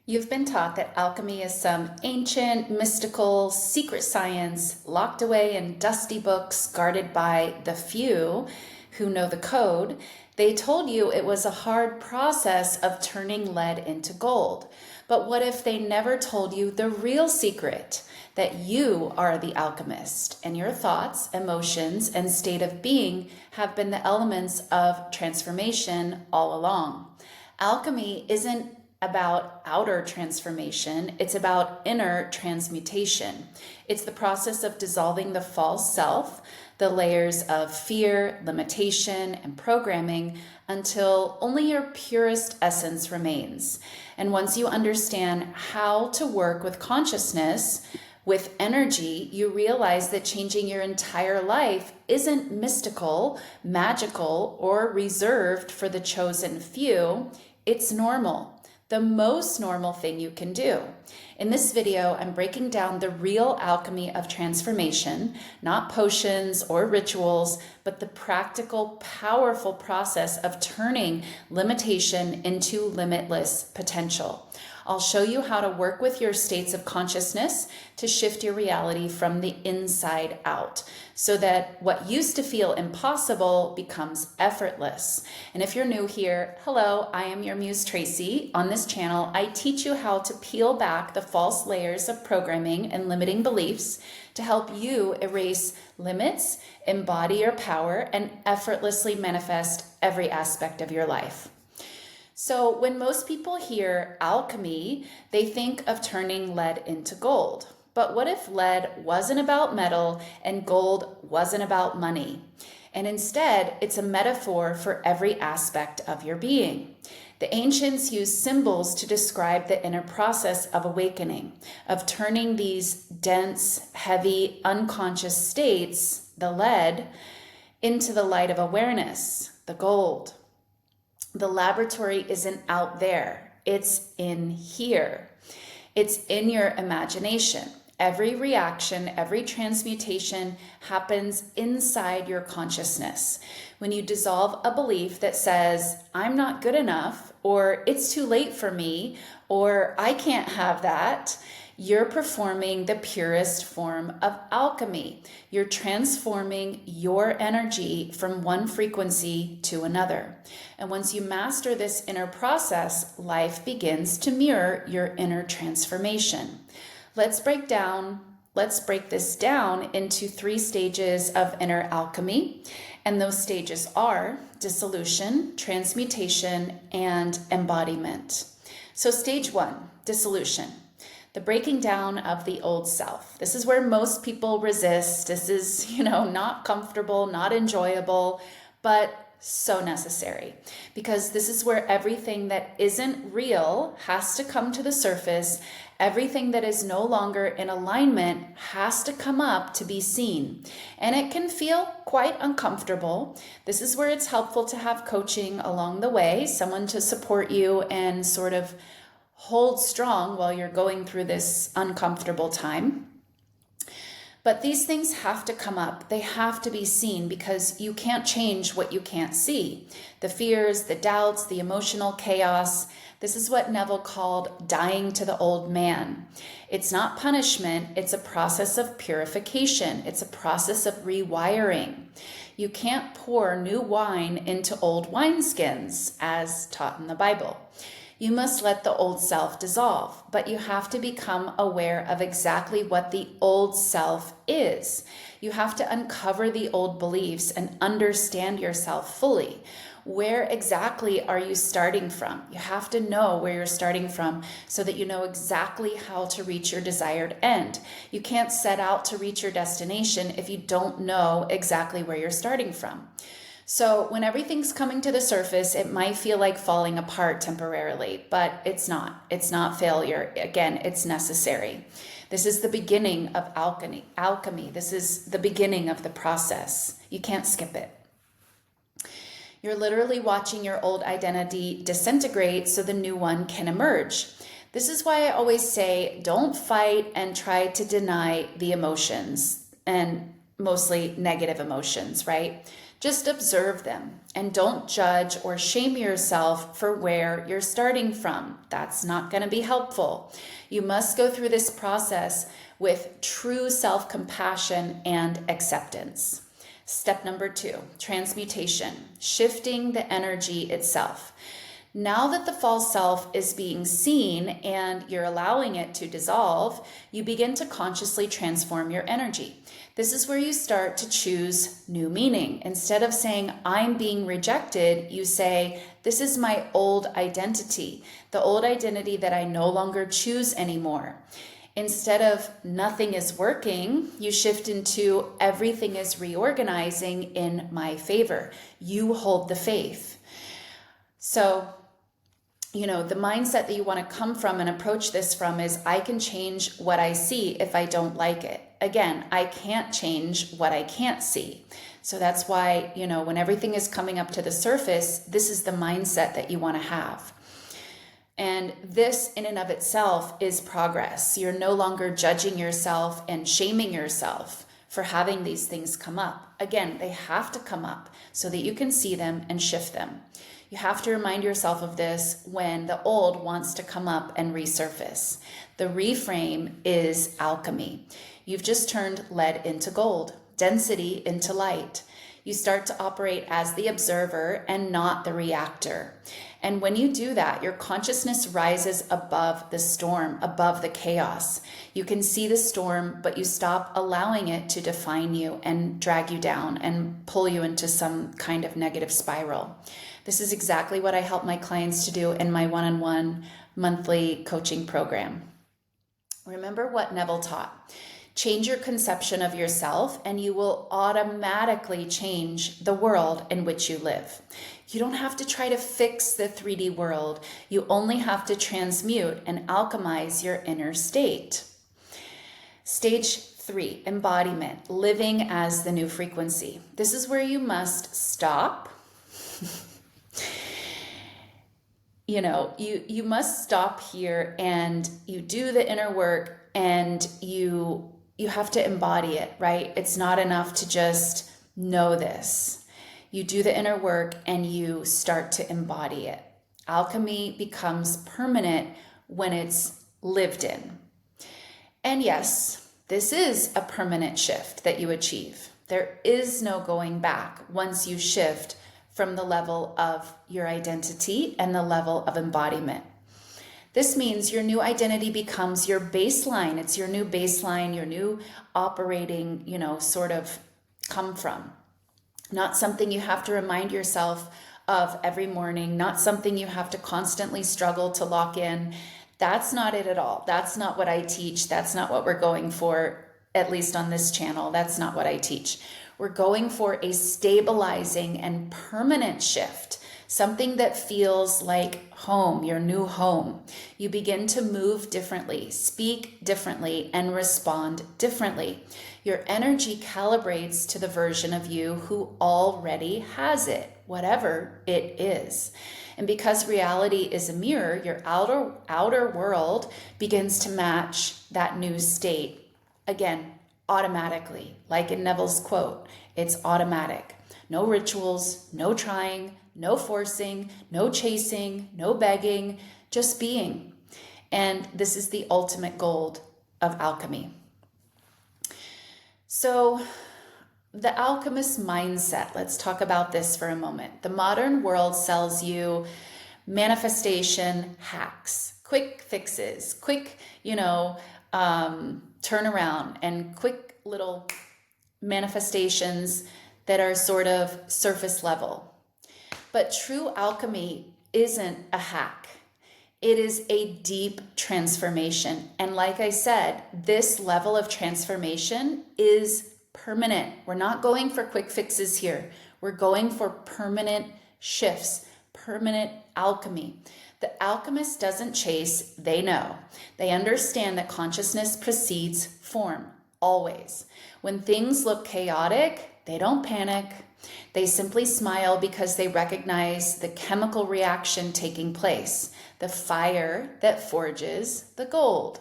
You've been taught that alchemy is some ancient, mystical, secret science locked away in dusty books guarded by the few who know the code. They told you it was a hard process of turning lead into gold. But what if they never told you the real secret? That you are the alchemist, and your thoughts, emotions, and state of being have been the elements of transformation all along. Alchemy isn't about outer transformation, it's about inner transmutation. It's the process of dissolving the false self, the layers of fear, limitation, and programming until only your purest essence remains. And once you understand how to work with consciousness, with energy, you realize that changing your entire life isn't mystical, magical, or reserved for the chosen few. It's normal. The most normal thing you can do. In this video, I'm breaking down the real alchemy of transformation, not potions or rituals, but the practical, powerful process of turning limitation into limitless potential. I'll show you how to work with your states of consciousness to shift your reality from the inside out so that what used to feel impossible becomes effortless. And if you're new here, hello, I am Your Muse Traci. On this channel, I teach you how to peel back the false layers of programming and limiting beliefs to help you erase limits, embody your power, and effortlessly manifest every aspect of your life. So when most people hear alchemy, they think of turning lead into gold. But what if lead wasn't about metal and gold wasn't about money? And instead, it's a metaphor for every aspect of your being. The ancients used symbols to describe the inner process of awakening, of turning these dense, heavy, unconscious states, the lead, into the light of awareness, the gold. The laboratory isn't out there, it's in here. It's in your imagination. Every reaction, every transmutation happens inside your consciousness. When you dissolve a belief that says, I'm not good enough, or it's too late for me, or I can't have that, you're performing the purest form of alchemy. You're transforming your energy from one frequency to another. And once you master this inner process, life begins to mirror your inner transformation. Let's break this down into 3 stages of inner alchemy. And those stages are dissolution, transmutation, and embodiment. So stage 1, dissolution. The breaking down of the old self. This is where most people resist. This is, not comfortable, not enjoyable, but so necessary. Because this is where everything that isn't real has to come to the surface. Everything that is no longer in alignment has to come up to be seen. And it can feel quite uncomfortable. This is where it's helpful to have coaching along the way, someone to support you and sort of hold strong while you're going through this uncomfortable time. But these things have to come up. They have to be seen because you can't change what you can't see. The fears, the doubts, the emotional chaos. This is what Neville called dying to the old man. It's not punishment. It's a process of purification. It's a process of rewiring. You can't pour new wine into old wineskins, as taught in the Bible. You must let the old self dissolve, but you have to become aware of exactly what the old self is. You have to uncover the old beliefs and understand yourself fully. Where exactly are you starting from? You have to know where you're starting from so that you know exactly how to reach your desired end. You can't set out to reach your destination if you don't know exactly where you're starting from. So when everything's coming to the surface, it might feel like falling apart temporarily, but it's not. It's not failure. Again, it's necessary. This is the beginning of alchemy. This is the beginning of the process. You can't skip it. You're literally watching your old identity disintegrate so the new one can emerge. This is why I always say, don't fight and try to deny the emotions, and mostly negative emotions, right? Just observe them and don't judge or shame yourself for where you're starting from. That's not going to be helpful. You must go through this process with true self-compassion and acceptance. Step number 2, transmutation, shifting the energy itself. Now that the false self is being seen and you're allowing it to dissolve, you begin to consciously transform your energy. This is where you start to choose new meaning. Instead of saying, I'm being rejected, you say, this is my old identity, the old identity that I no longer choose anymore. Instead of nothing is working, you shift into everything is reorganizing in my favor. You hold the faith. So, the mindset that you want to come from and approach this from is, I can change what I see if I don't like it. Again, I can't change what I can't see. So that's why, when everything is coming up to the surface, this is the mindset that you want to have. And this in and of itself is progress. You're no longer judging yourself and shaming yourself for having these things come up. Again, they have to come up so that you can see them and shift them. You have to remind yourself of this when the old wants to come up and resurface. The reframe is alchemy. You've just turned lead into gold, density into light. You start to operate as the observer and not the reactor. And when you do that, your consciousness rises above the storm, above the chaos. You can see the storm, but you stop allowing it to define you and drag you down and pull you into some kind of negative spiral. This is exactly what I help my clients to do in my one-on-one monthly coaching program. Remember what Neville taught. Change your conception of yourself and you will automatically change the world in which you live. You don't have to try to fix the 3D world. You only have to transmute and alchemize your inner state. Stage 3, embodiment, living as the new frequency. This is where you must stop. You must stop here and you do the inner work and you have to embody it, right? It's not enough to just know this. You do the inner work and you start to embody it. Alchemy becomes permanent when it's lived in. And yes, this is a permanent shift that you achieve. There is no going back once you shift from the level of your identity and the level of embodiment. This means your new identity becomes your baseline. It's your new baseline, your new operating, sort of come from. Not something you have to remind yourself of every morning, not something you have to constantly struggle to lock in. That's not it at all. That's not what I teach. That's not what we're going for, at least on this channel. That's not what I teach. We're going for a stabilizing and permanent shift, something that feels like home, your new home. You begin to move differently, speak differently, and respond differently. Your energy calibrates to the version of you who already has it, whatever it is. And because reality is a mirror, your outer world begins to match that new state. Again, automatically, like in Neville's quote, it's automatic. No rituals, no trying, no forcing, no chasing, no begging, just being. And this is the ultimate gold of alchemy. So the alchemist mindset, let's talk about this for a moment. The modern world sells you manifestation hacks, quick fixes, quick, turnaround and quick little manifestations that are sort of surface level. But true alchemy isn't a hack. It is a deep transformation. And like I said, this level of transformation is permanent. We're not going for quick fixes here. We're going for permanent shifts, permanent alchemy. The alchemist doesn't chase, they know. They understand that consciousness precedes form, always. When things look chaotic, they don't panic. They simply smile because they recognize the chemical reaction taking place, the fire that forges the gold.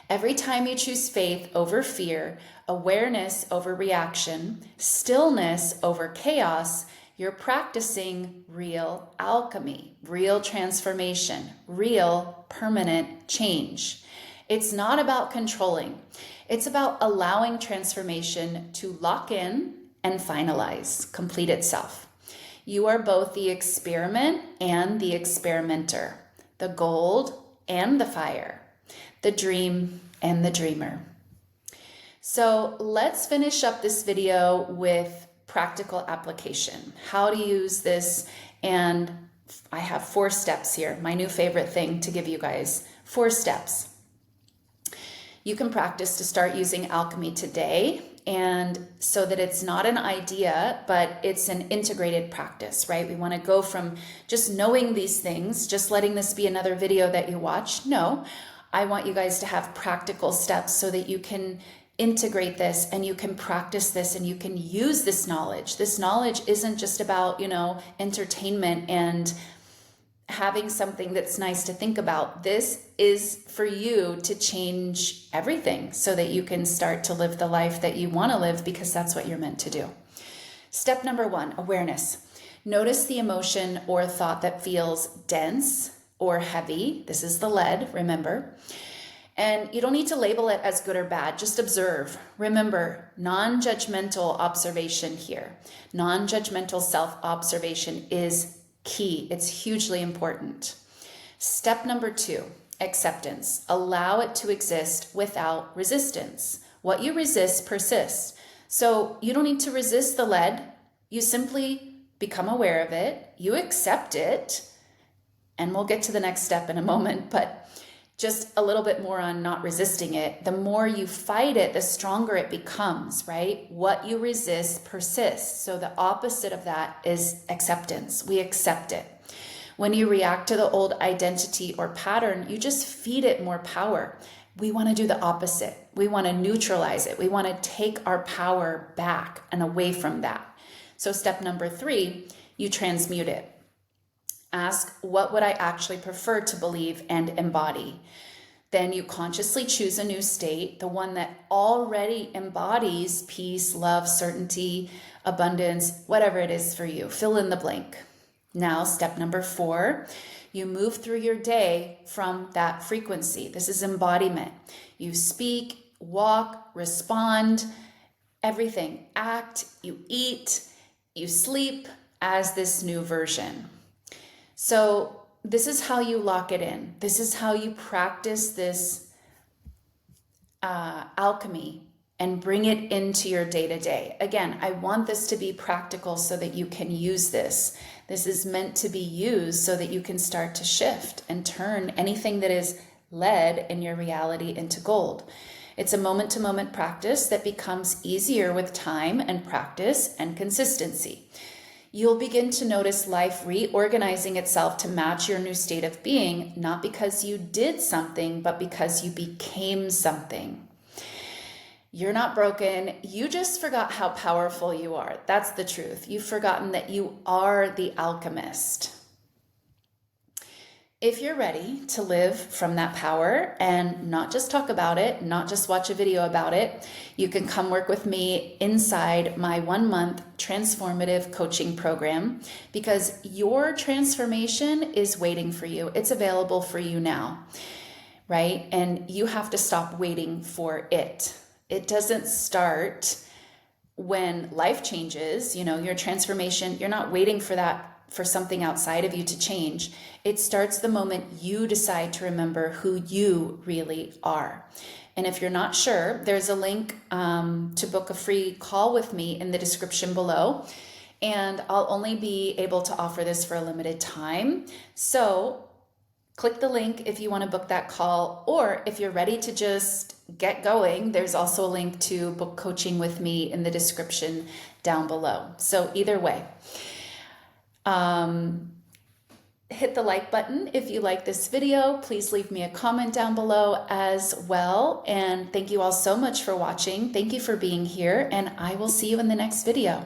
Every time you choose faith over fear, awareness over reaction, stillness over chaos, you're practicing real alchemy, real transformation, real permanent change. It's not about controlling. It's about allowing transformation to lock in and finalize, complete itself. You are both the experiment and the experimenter, the gold and the fire, the dream and the dreamer. So let's finish up this video with practical application, how to use this. And I have 4 steps here, my new favorite thing to give you guys, 4 steps. You can practice to start using alchemy today, and so that it's not an idea, but it's an integrated practice, right? We want to go from just knowing these things, just letting this be another video that you watch. No, I want you guys to have practical steps so that you can integrate this and you can practice this and you can use this knowledge. This knowledge isn't just about, entertainment and having something that's nice to think about. This is for you to change everything so that you can start to live the life that you want to live, because that's what you're meant to do. Step number 1, awareness. Notice the emotion or thought that feels dense or heavy. This is the lead, remember. And you don't need to label it as good or bad, just observe. Remember, non-judgmental observation here. Non-judgmental self-observation is key. It's hugely important. Step number 2, acceptance. Allow it to exist without resistance. What you resist persists. So you don't need to resist the lead. You simply become aware of it. You accept it. And we'll get to the next step in a moment, but just a little bit more on not resisting it. The more you fight it, the stronger it becomes, right? What you resist persists. So the opposite of that is acceptance. We accept it. When you react to the old identity or pattern, you just feed it more power. We want to do the opposite. We want to neutralize it. We want to take our power back and away from that. So step number 3, you transmute it. Ask, what would I actually prefer to believe and embody? Then you consciously choose a new state, the one that already embodies peace, love, certainty, abundance, whatever it is for you. Fill in the blank. Now, step number 4, you move through your day from that frequency. This is embodiment. You speak, walk, respond, everything. Act, you eat, you sleep as this new version. So this is how you lock it in. This is how you practice this alchemy and bring it into your day-to-day. Again, I want this to be practical so that you can use this. This is meant to be used so that you can start to shift and turn anything that is lead in your reality into gold. It's a moment-to-moment practice that becomes easier with time and practice and consistency. You'll begin to notice life reorganizing itself to match your new state of being, not because you did something, but because you became something. You're not broken. You just forgot how powerful you are. That's the truth. You've forgotten that you are the alchemist. If you're ready to live from that power and not just talk about it, not just watch a video about it, you can come work with me inside my 1-month transformative coaching program, because your transformation is waiting for you. It's available for you now, right? And you have to stop waiting for it. It doesn't start when life changes, your transformation. You're not waiting for that, for something outside of you to change. It starts the moment you decide to remember who you really are. And if you're not sure, there's a link to book a free call with me in the description below. And I'll only be able to offer this for a limited time. So click the link if you want to book that call, or if you're ready to just get going, there's also a link to book coaching with me in the description down below. So either way, hit the like button if you like this video. Please leave me a comment down below as well. And thank you all so much for watching. Thank you for being here, and I will see you in the next video.